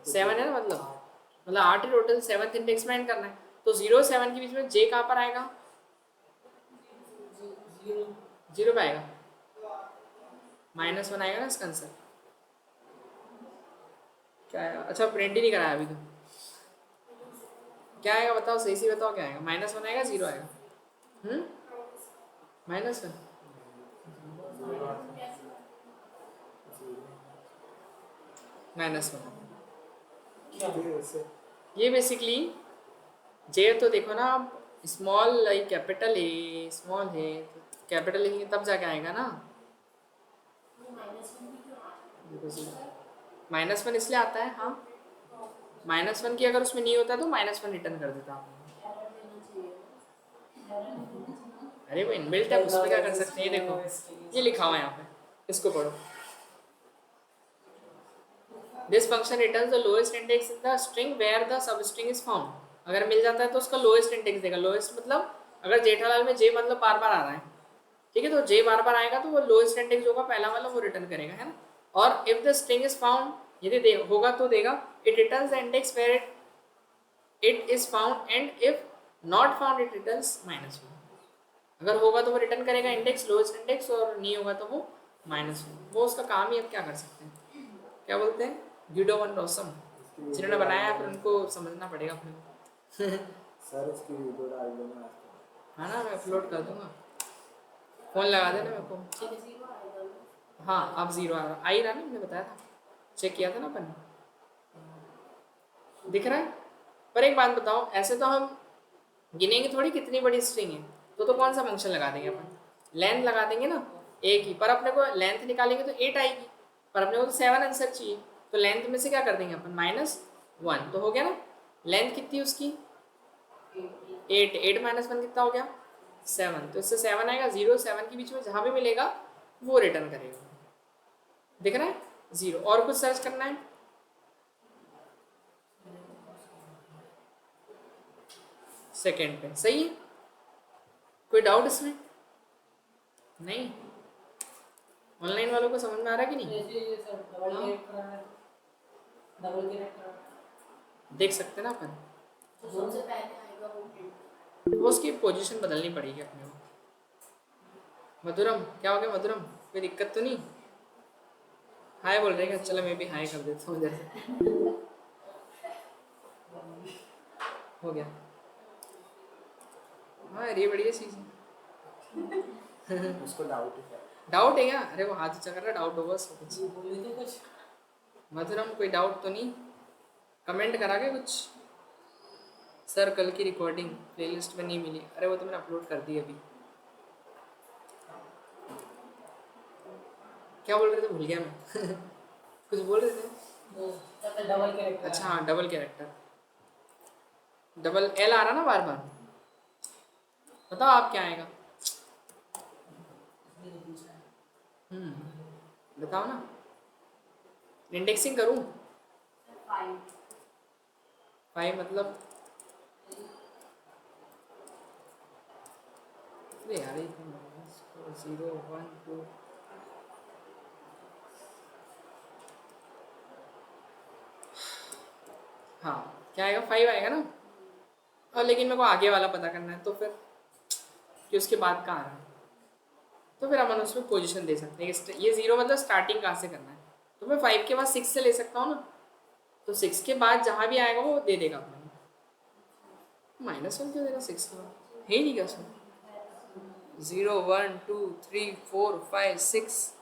7 है ना, मतलब 8 टोटल 7th इंडेक्स में एंड करना है। तो 0 7 के बीच में जे कहाँ पर आएगा, 0 पे आएगा, -1 आएगा ना इसका आंसर। क्या आएगा, अच्छा प्रिंट ही नहीं कराया अभी तो, क्या आएगा बताओ, सही से बताओ क्या आएगा, -1 आएगा 0 आएगा, -1 -1। ये बेसिकली जे तो देखो ना आप, स्मॉल कैपिटल है, स्मॉल है, कैपिटल लिखेंगे तब जाके आएगा ना। -1 इसलिए आता है, हाँ -1 की अगर उसमें नहीं होता तो -1 रिटर्न कर देता आपने। अरे वो इनबिल्ट है, उसमें क्या कर सकते हैं, ये देखो ये लिखा हुआ है यहाँ पे, इसको पढ़ो, this function returns the lowest index in the string where the substring is found. अगर मिल जाता है तो उसका लोएस्ट इंडेक्स देगा। लोएस्ट मतलब अगर जेठालाल में जे मतलब बार बार आ रहा है, ठीक है, तो जे बार बार आएगा तो वो लोएस्ट इंडेक्स होगा पहला वाला, वो रिटर्न करेगा, है ना। और if the string is found, यदि होगा तो देगा it returns the index where it is found and if not found it returns -1। अगर होगा तो वो रिटर्न करेगा इंडेक्स, लोएस्ट इंडेक्स, और नहीं होगा तो वो -1। वो उसका काम ही, अब क्या कर सकते हैं। क्या बोलते हैं, गिडो वन रॉसम जिन्होंने बनाया है, फिर उनको समझना पड़ेगा अपने को। सर इसकी वीडियो डाल देना आज तो। हाँ ना, मैं अपलोड कर दूंगा, फ़ोन लगा देना मेरे को, ठीक है। हाँ अब 0 आ ही रहा ना, मैंने बताया था, चेक किया था ना अपन, दिख रहा है। पर एक बात बताओ, ऐसे तो हम गिनेंगे थोड़ी कितनी बड़ी स्ट्रिंग है, तो कौन सा फंक्शन लगा देंगे अपन, लेंथ लगा देंगे ना, एक ही। पर अपने को लेंथ निकालेंगे तो 8 आएगी, पर अपने को तो 7 आंसर चाहिए, तो लेंथ में से क्या कर देंगे अपन, -1, तो हो गया ना। लेंथ कितनी उसकी 8, 8 - 1 कितना हो गया 7, तो इससे 7 आएगा। 0 7 के बीच में जहाँ भी मिलेगा वो रिटर्न करेगा, दिख रहा है 0। और कुछ सर्च करना है, सेकेंड पे सही है। कोई डाउट इसमें नहीं, ऑनलाइन वालों को समझ में आ रहा है कि नहीं, ये सर डबल कैरेक्टर है, डबल कैरेक्टर देख सकते हैं ना अपन। तो सबसे पहले आएगा वो print। वो उसकी पोजीशन बदलनी पड़ेगी अपने को। मधुरम क्या हो गया मधुरम, कोई दिक्कत तो नहीं, हाय बोल रहे हैं, चलो मैं भी हाय कर देता हूँ इधर से। हो गया, हाँ ये बढ़िया चीज़ है। उसको डाउट है। डाउट है क्या, अरे वो हाथ ऊंचा कर रहा है, डाउट होगा उसको कुछ। ये बोले थे कुछ मधुरम कोई डाउट तो नहीं, कमेंट करा के कुछ। सर कल की रिकॉर्डिंग प्लेलिस्ट में नहीं मिली, अरे वो तो मैंने अपलोड कर दी अभी। क्या बोल रहे थे, भूल गया मैं। कुछ बोल रहे थे, वो डबल कैरेक्टर अच्छा हाँ डबल कैरेक्टर, डबल एल आ रहा ना बार बार, बताओ आप क्या आएगा। बताओ ना, इंडेक्सिंग करूँ 5 5 मतलब, अरे यार 0 1 2, हाँ क्या आएगा 5 आएगा ना। और लेकिन मेरे को आगे वाला पता करना है, तो फिर कि उसके बाद कहाँ आ रहा है, तो फिर अपन उसमें पोजीशन दे सकते हैं कि ये 0 मतलब स्टार्टिंग कहाँ से करना है, तो मैं 5 के बाद 6 से ले सकता हूँ ना, तो 6 के बाद जहाँ भी आएगा वो दे देगा अपन। -1 क्यों देगा 6 के बाद, है ही नहीं क्या उसमें। 0 1 2 3 4 5 6,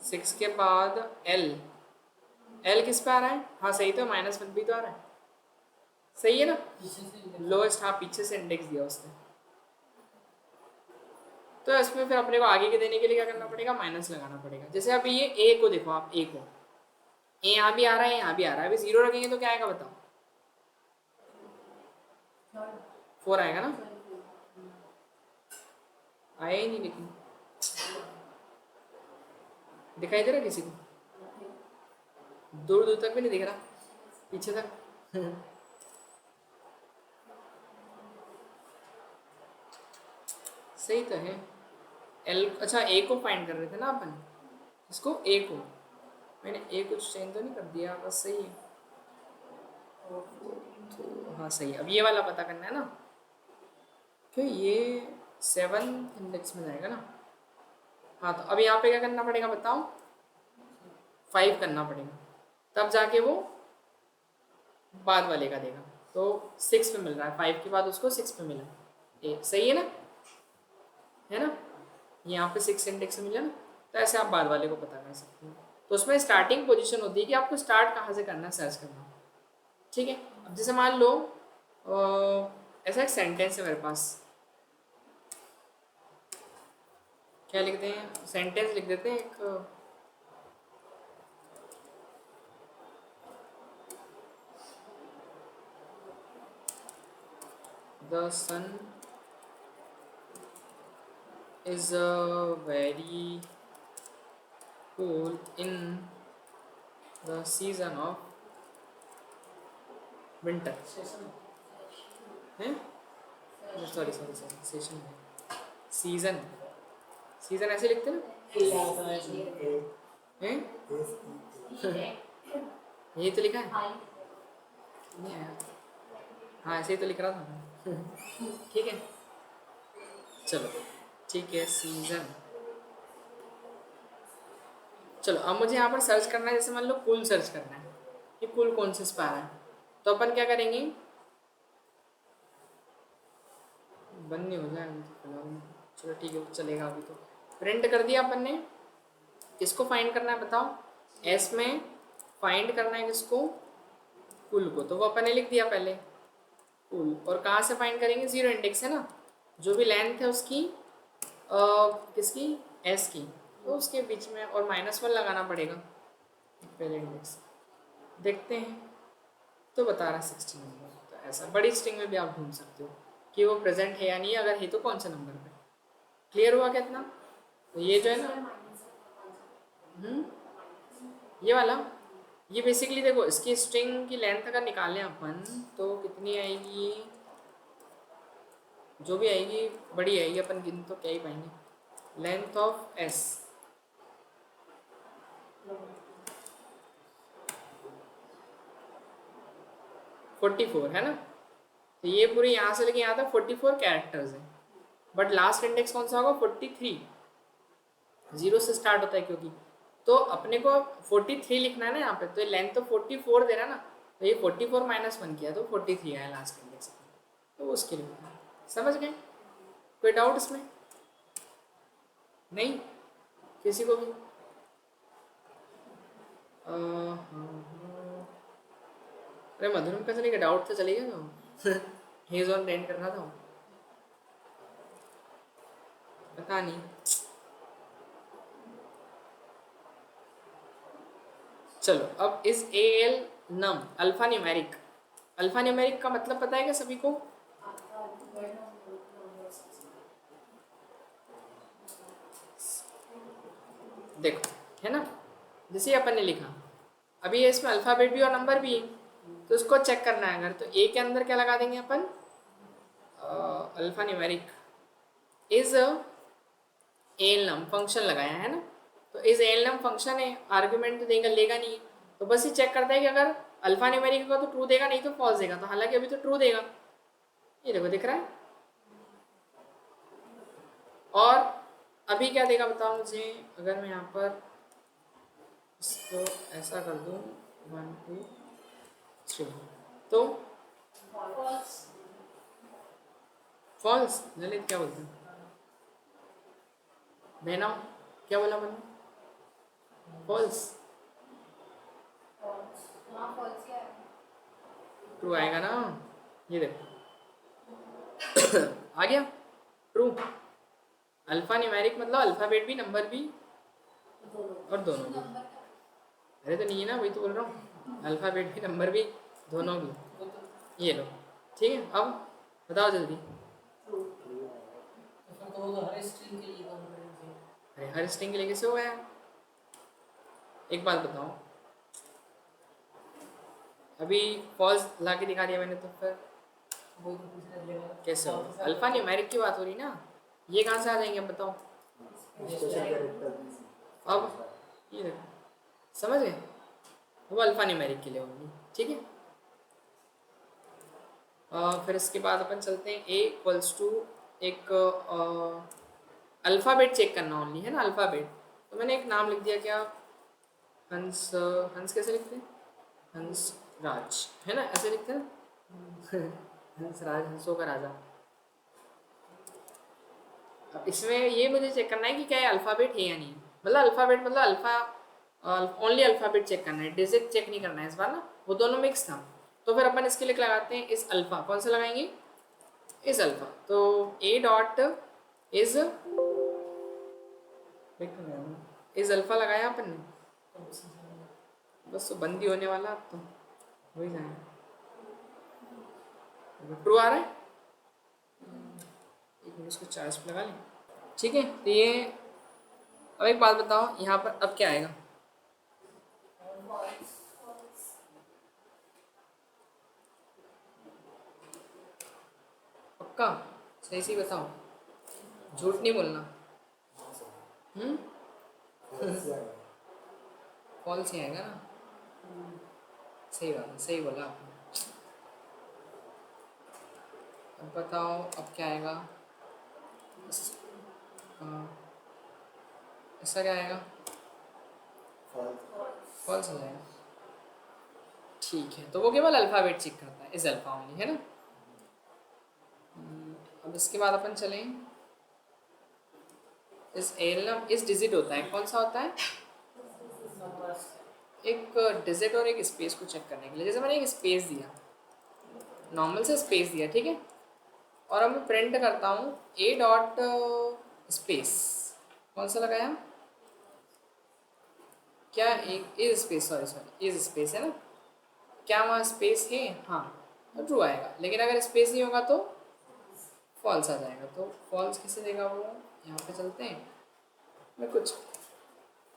6 के बाद एल किस पे आ रहा है, हाँ सही तो, -1 भी तो आ रहा है, सही है ना। पीछे से लोएस्ट, हाँ पीछे से इंडेक्स दिया उसने, तो इसमें फिर अपने को आगे के देने के लिए क्या करना पड़ेगा, माइनस लगाना पड़ेगा। जैसे अभी ये ए को देखो आप, ए को, ए यहाँ भी आ रहा है, यहाँ भी आ रहा है, अभी 0 रखेंगे तो क्या आएगा बताओ, 4 आएगा ना, आया ही नहीं, लेकिन दिखाई दे रहा किसी को, दूर दूर तक भी नहीं दिख रहा, पीछे तक। सही तो है। एल, अच्छा ए को फाइंड कर रहे थे ना अपन, इसको ए को, मैंने ए कुछ चेंज तो नहीं कर दिया, बस सही है तो, हाँ सही है। अब ये वाला पता करना है ना, क्यों ये 7 इंडेक्स में जाएगा ना, हाँ तो अब यहाँ पे क्या करना पड़ेगा बताओ, 5 करना पड़ेगा, तब जाके वो बाद वाले का देगा। तो 6 पे मिल रहा है, 5 के बाद उसको 6 पे मिला, ए सही है ना, यहाँ पे 6 इंडेक्स में मिला ना, तो ऐसे आप बाद वाले को पता कर सकते हो। तो उसमें स्टार्टिंग पोजीशन होती है कि आपको स्टार्ट कहाँ से करना है, सर्च करना, ठीक है। अब जैसे मान लो ऐसा एक सेंटेंस है मेरे पास, क्या लिखते हैं, सेंटेंस लिख देते हैं एक, the sun is very cool in the season of winter हैं sorry sorry sorry session season season ऐसे लिखते हैं ए आता है इसमें। A हैं S E A. यही तो लिखा है हाई नहीं आया हाँ ऐसे ही तो लिख रहा था ठीक है चलो ठीक है सीजन चलो अब मुझे यहाँ पर सर्च करना है जैसे मान लो कूल सर्च करना है कि कूल कौन से स्पा है तो अपन क्या करेंगे बंद नहीं हो जाएगा तो फिलहाल चलो ठीक है चलेगा अभी तो प्रिंट कर दिया अपन ने किसको फाइंड करना है बताओ एस में फाइंड करना है किसको कूल को तो वो अपन ने लिख दिया पहले कूल और कहाँ से फाइंड करेंगे जीरो इंडेक्स है ना जो भी लेंथ है उसकी किसकी एस की तो उसके बीच में और -1 लगाना पड़ेगा पहले इंडेक्स देखते हैं तो बता रहा 16 नंबर तो ऐसा बड़ी स्ट्रिंग में भी आप ढूंढ सकते हो कि वो प्रेजेंट है या नहीं अगर है तो कौन से नंबर पे क्लियर हुआ कितना तो ये जो है ना ये वाला ये बेसिकली देखो इसकी स्ट्रिंग की लेंथ अगर निकालें अपन तो कितनी आएगी जो भी आएगी बड़ी आएगी अपन गिन तो क्या ही पाएंगे length of S forty four है ना तो ये पूरी यहाँ से लेके यहाँ तक 44 कैरेक्टर्स है बट लास्ट इंडेक्स कौन सा होगा 43 जीरो से स्टार्ट होता है क्योंकि तो अपने को 43 लिखना है ना यहाँ पे तो लेंथ तो 44 दे रहा है ना तो ये 44 -1 किया तो 43 आया लास्ट इंडेक्स तो उसके लिए लिखना है समझ गए कोई डाउट इसमें नहीं किसी को भी अरे मधुरम का चलेगा डाउट तो चलेगा तो हेज ऑन ट्रेंड कर रहा था पता नहीं चलो अब इस A L num alphanumeric का मतलब पता है क्या सभी को देखो है ना जैसे अपन ने लिखा अभी ये इसमें अल्फाबेट भी और नंबर भी है तो उसको चेक करना है अगर तो ए के अंदर क्या लगा देंगे अपन alpha numeric isalnum function लगाया है ना तो इज एल नम फंक्शन है आर्ग्यूमेंट तो देगा लेगा नहीं तो बस ये चेक करता है कि अगर अल्फा न्यूमेरिक होगा तो ट्रू देगा नहीं तो फॉल्स देगा तो हालांकि अभी तो ट्रू देगा ये देखो दिख रहा है और अभी क्या देगा बताओ मुझे अगर मैं यहाँ पर इसको ऐसा कर दूँ 1 2 3 तो फॉल्स ललित क्या बोलते हैं बहना क्या बोला मैंने फॉल्स हाँ फॉल्स क्या है ट्रू आएगा ना ये देखो आ गया ट्रू अल्फा न्यूमेरिक मतलब अल्फाबेट भी नंबर भी और दोनों भी अरे तो नहीं है ना वही तो बोल रहा हूँ अल्फाबेट भी नंबर भी दोनों भी ये लो ठीक है अब बताओ जल्दी तो वो तो हर स्ट्रिंग के लिए काम करेंगे। अरे हर स्ट्रिंग के लिए कैसे हो गया एक बात बताओ अभी फॉल्स ला के दिखा दिया मैंने तो फिर वो तो दूसरे जगह कैसे हो अल्फा न्यूमेरिक की बात हो रही ना ये कहाँ से आ जाएंगे बताओ स्पेशल कैरेक्टर अब ये देखो समझ गए वो अल्फा न्यूमेरिक के लिए होगी ठीक है फिर इसके बाद अपन चलते हैं ए इक्वल्स टू एक अल्फ़ाबेट चेक करना ओनली है ना अल्फ़ाबेट तो मैंने एक नाम लिख दिया क्या हंस हंस कैसे लिखते हैं हंस राज है ना ऐसे लिखते हैं हंस राज हंसों का राजा अब इसमें ये मुझे चेक करना है कि क्या ये अल्फ़ाबेट है या नहीं मतलब अल्फ़ाबेट मतलब अल्फ़ा ओनली अल्फ़ाबेट चेक करना है डिजिट चेक नहीं करना है इस बार ना वो दोनों मिक्स था तो फिर अपन इसके लिए लगाते हैं इस अल्फ़ा कौन सा लगाएंगे इस अल्फ़ा तो ए डॉट इज अल्फ़ा लगाया अपन ने बस तो बंदी होने वाला अब तो वही जाए ट्रू आ रहा है एक मिनट इसको चार्ज पे लगा लें ठीक है तो ये अब एक बात बताओ, यहाँ पर अब क्या आएगा? पक्का सही सही बताओ, झूठ नहीं बोलना। फॉल्स ही आएगा ना? सही बात है, सही बोला आपने। अब बताओ अब क्या आएगा? इसका क्या आएगा? फॉल्स हो जाएगा। ठीक है, तो वो केवल अल्फ़ाबेट चेक करता है, इस अल्फ़ा ओनली, है ना। अब इसके बाद अपन चलें, इस एल ना इस डिजिट होता है, कौन सा होता है? एक डिजिट और एक स्पेस को चेक करने के लिए। जैसे मैंने एक स्पेस दिया, नॉर्मल से स्पेस दिया, ठीक है, और अब मैं प्रिंट करता हूँ ए डॉट स्पेस, कौन सा लगाया? क्या एक is space, sorry is space है ना, क्या वहाँ स्पेस है? हाँ, तो ट्रू आएगा। लेकिन अगर स्पेस नहीं होगा तो फॉल्स आ जाएगा। तो फॉल्स किसे देगा वो? यहाँ पे चलते हैं, मैं कुछ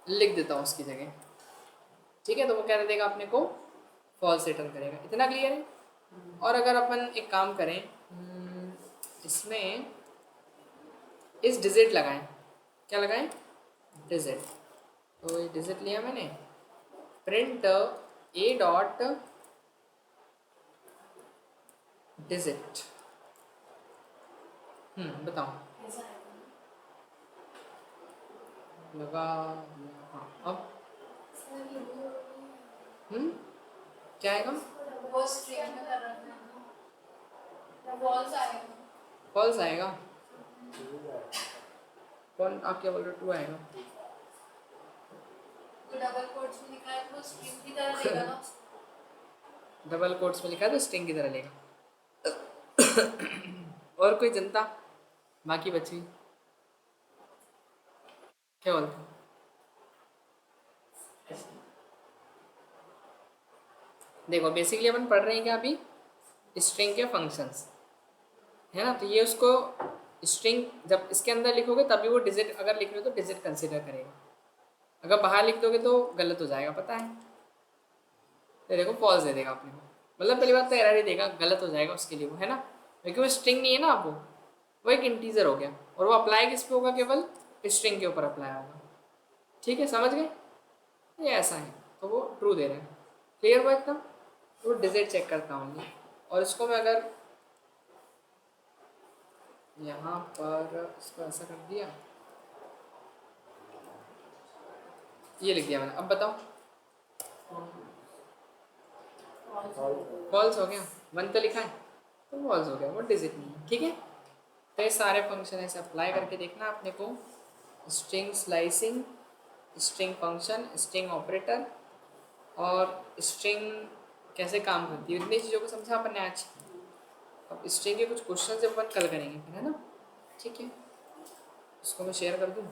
लिख देता हूँ उसकी जगह, ठीक है। तो वो क्या दे देगा अपने को? फॉल्स रिटर्न करेगा। इतना क्लियर है? और अगर अपन एक काम करें, इसमें इस डिजिट लगाएं, क्या लगाएं? डिजिट। तो ये डिजिट लिया मैंने, प्रिंट ए डॉट डिजिट। बताओ, लगा? हाँ, अब क्या आएगा? वो स्ट्रिंग में कर रखना है, फॉल्स आएगा। फॉल्स आएगा? कौन, आप क्या बोल रहे हो? ट्रू आएगा? तो डबल कोट्स में लिखा है तो स्ट्रिंग की तरह लेगा ना। डबल कोट्स में लिखा है तो स्ट्रिंग की तरह लेगा। और कोई जनता बाकी बची? क्या बोलते हो? देखो बेसिकली अपन पढ़ रहे हैं क्या अभी? स्ट्रिंग के फंक्शंस, है ना। तो ये उसको स्ट्रिंग जब इसके अंदर लिखोगे तभी वो डिजिट, अगर लिख रहे हो तो डिजिट कंसिडर करेगा, अगर बाहर लिख दोगे तो गलत हो जाएगा, पता है। तो देखो फॉल्स दे देगा अपने को, मतलब पहली बात तो एरर ही देगा, गलत हो जाएगा उसके लिए वो, है ना, क्योंकि वो स्ट्रिंग नहीं है ना, अब वो एक इंटीजर हो गया, और वो अप्लाई किस पे होगा? केवल स्ट्रिंग के ऊपर अप्लाई होगा। ठीक है, समझ गए? ये ऐसा है, तो वो ट्रू दे रहे हैं। क्लियर हुआ एकदम? तो वो डिजिट चेक करता हूँ, और इसको मैं अगर यहाँ पर इसको ऐसा कर दिया, ये लिख दिया मैंने, अब बताओ फॉल्स हो गया? 1 तो लिखा है तो फॉल्स हो गया, वो डिजिट नहीं है, ठीक है। तो ये सारे फंक्शन ऐसे अप्लाई करके देखना अपने को, string slicing, string function, string operator, और स्ट्रिंग कैसे काम करती है, इतनी चीज़ों को समझा अपन ने आज। अब स्ट्रिंग के कुछ क्वेश्चन जब अपन कल करेंगे फिर, है ना, ठीक है। इसको मैं शेयर कर दूँ।